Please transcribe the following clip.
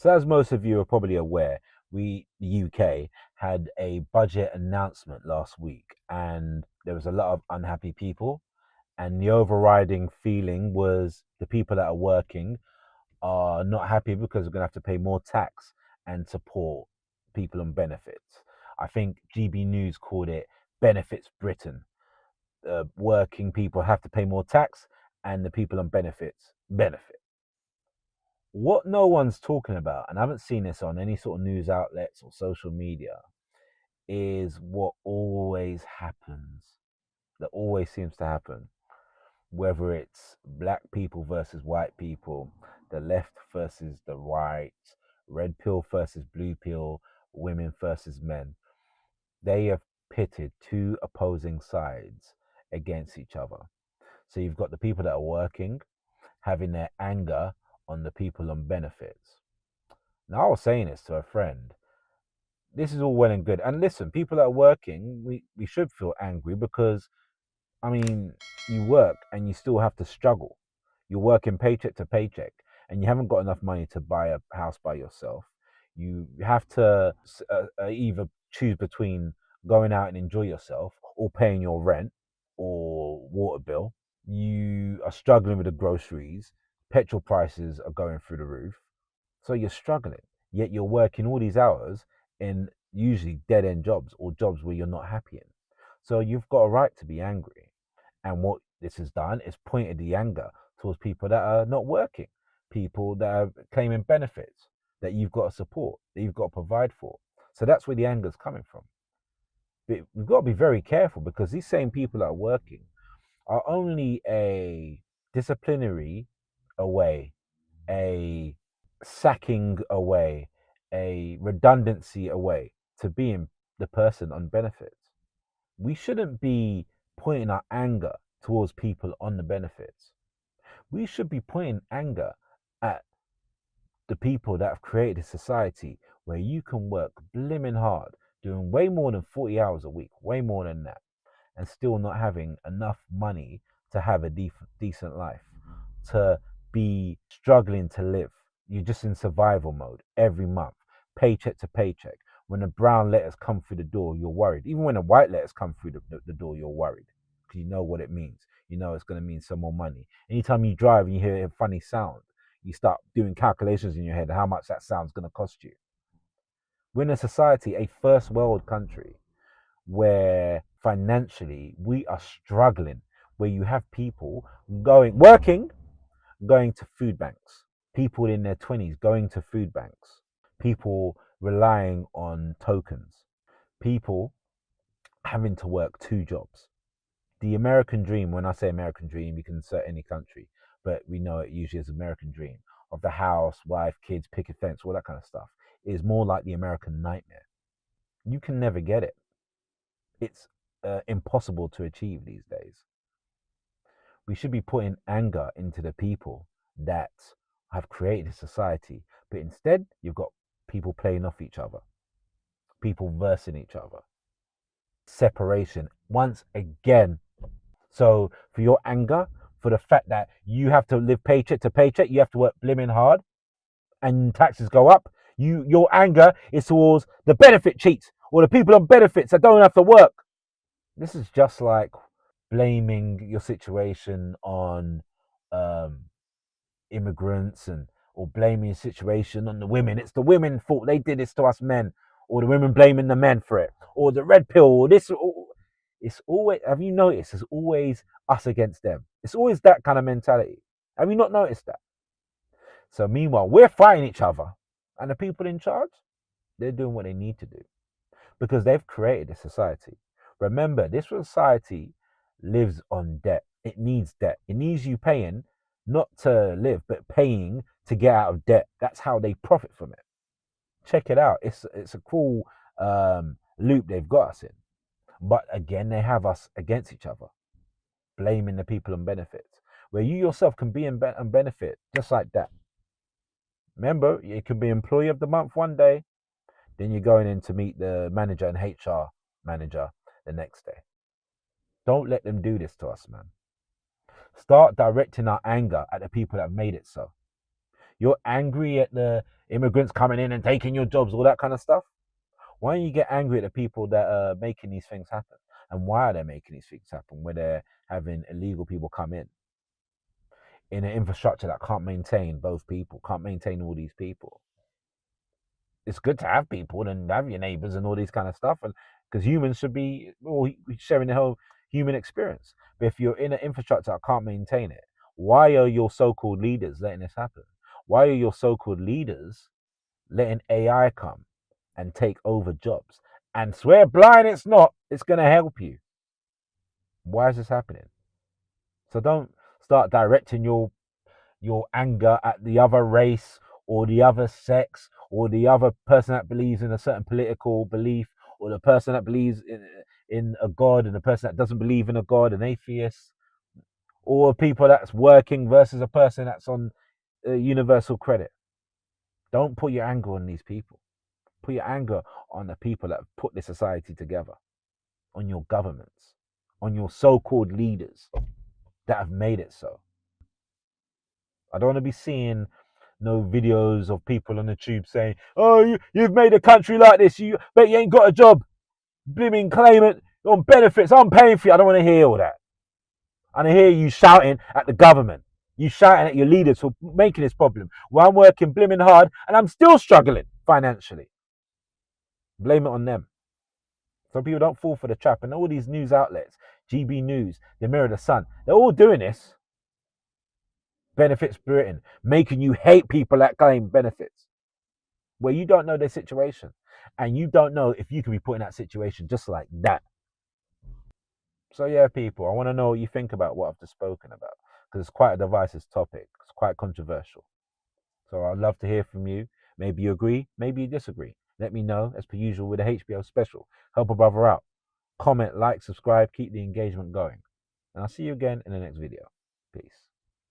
So, as most of you are probably aware, the UK, had a budget announcement last week, and there was a lot of unhappy people. And the overriding feeling was the people that are working are not happy because they're going to have to pay more tax and support people on benefits. I think GB News called it Benefits Britain. Working people have to pay more tax, and the people on benefits benefit. What no one's talking about, and I haven't seen this on any sort of news outlets or social media, is what always happens, that always seems to happen, whether it's black people versus white people, the left versus the right, red pill versus blue pill, women versus men. They have pitted two opposing sides against each other. So you've got the people that are working having their anger on the people on benefits. Now, I was saying this to a friend. This is all well and good. And listen, people that are working, we should feel angry because, I mean, you work and you still have to struggle. You're working paycheck to paycheck and you haven't got enough money to buy a house by yourself. You have to either choose between going out and enjoy yourself or paying your rent or water bill. You are struggling with the groceries. Petrol prices are going through the roof. So you're struggling, yet you're working all these hours in usually dead end jobs or jobs where you're not happy in. So you've got a right to be angry. And what this has done is pointed the anger towards people that are not working, people that are claiming benefits that you've got to support, that you've got to provide for. So that's where the anger is coming from. But we've got to be very careful because these same people that are working are only a disciplinary away, a sacking away, a redundancy away to being the person on benefits. We shouldn't be pointing our anger towards people on the benefits. We should be pointing anger at the people that have created a society where you can work blimmin' hard, doing way more than 40 hours a week, way more than that, and still not having enough money to have a decent life, to be struggling to live. You're just in survival mode every month, paycheck to paycheck. When the brown letters come through the door, you're worried. Even when the white letters come through the door, you're worried because you know what it means. You know it's going to mean some more money. Anytime you drive and you hear a funny sound, you start doing calculations in your head how much that sound's going to cost you. We're in a society, a first world country, where financially we are struggling, where you have people working, going to food banks, people in their 20s going to food banks, people relying on tokens, people having to work two jobs. The American dream, when I say American dream, you can insert any country, but we know it usually as American dream of the house, wife, kids, picket fence, all that kind of stuff, is more like the American nightmare. You can never get it. It's impossible to achieve these days. We should be putting anger into the people that have created a society, but instead you've got people playing off each other, people versing each other, separation once again. So for your anger, for the fact that you have to live paycheck to paycheck, you have to work blimmin' hard, and taxes go up, your anger is towards the benefit cheats or the people on benefits that don't have to work. This is just like blaming your situation on um, immigrants and or blaming your situation on the women. It's the women' fault. They did this to us men, or the women blaming the men for it, or the red pill, or this. Or, it's always. Have you noticed? It's always us against them. It's always that kind of mentality. Have you not noticed that? So meanwhile, we're fighting each other, and the people in charge, they're doing what they need to do because they've created a society. Remember, this society lives on debt. It needs debt. It needs you paying not to live, but paying to get out of debt. That's how they profit from it. Check it out. It's a cool loop they've got us in. But again, they have us against each other, blaming the people on benefits, where you yourself can be on benefit just like that. Remember, you can be employee of the month one day, then you're going in to meet the manager and HR manager the next day. Don't let them do this to us, man. Start directing our anger at the people that made it so. You're angry at immigrants coming in and taking your jobs, all that kind of stuff. Why don't you get angry at the people that are making these things happen? And why are they making these things happen? Where they're having illegal people come in an infrastructure that can't maintain both people, can't maintain all these people. It's good to have people and have your neighbors and all these kind of stuff, and because humans should be all sharing the whole human experience. But if you're in an infrastructure that can't maintain it, why are your so-called leaders letting this happen? Why are your so-called leaders letting AI come and take over jobs? And swear blind it's not, it's going to help you. Why is this happening? So don't start directing your anger at the other race or the other sex or the other person that believes in a certain political belief or the person that believes in a god and the person that doesn't believe in a god, an atheist, or people that's working versus a person that's on universal credit. Don't put your anger on these people. Put your anger on the people that have put this society together, on your governments, on your so-called leaders that have made it so. I don't want to be seeing no videos of people on the tube saying, "Oh, you've made a country like this. You bet you ain't got a job. Blimmin' claimant on benefits. I'm paying for you." I don't want to hear all that. I hear you shouting at the government. You shouting at your leaders for making this problem. Well, I'm working blimmin' hard and I'm still struggling financially. Blame it on them. So people don't fall for the trap. And all these news outlets, GB News, the Mirror, the Sun, they're all doing this. Benefits Britain, making you hate people that claim benefits, where you don't know their situation. And you don't know if you can be put in that situation just like that. So yeah, people, I want to know what you think about what I've just spoken about, because it's quite a divisive topic. It's quite controversial. So I'd love to hear from you. Maybe you agree, maybe you disagree. Let me know, as per usual, with the HBO special. Help a brother out. Comment, like, subscribe, keep the engagement going. And I'll see you again in the next video. Peace.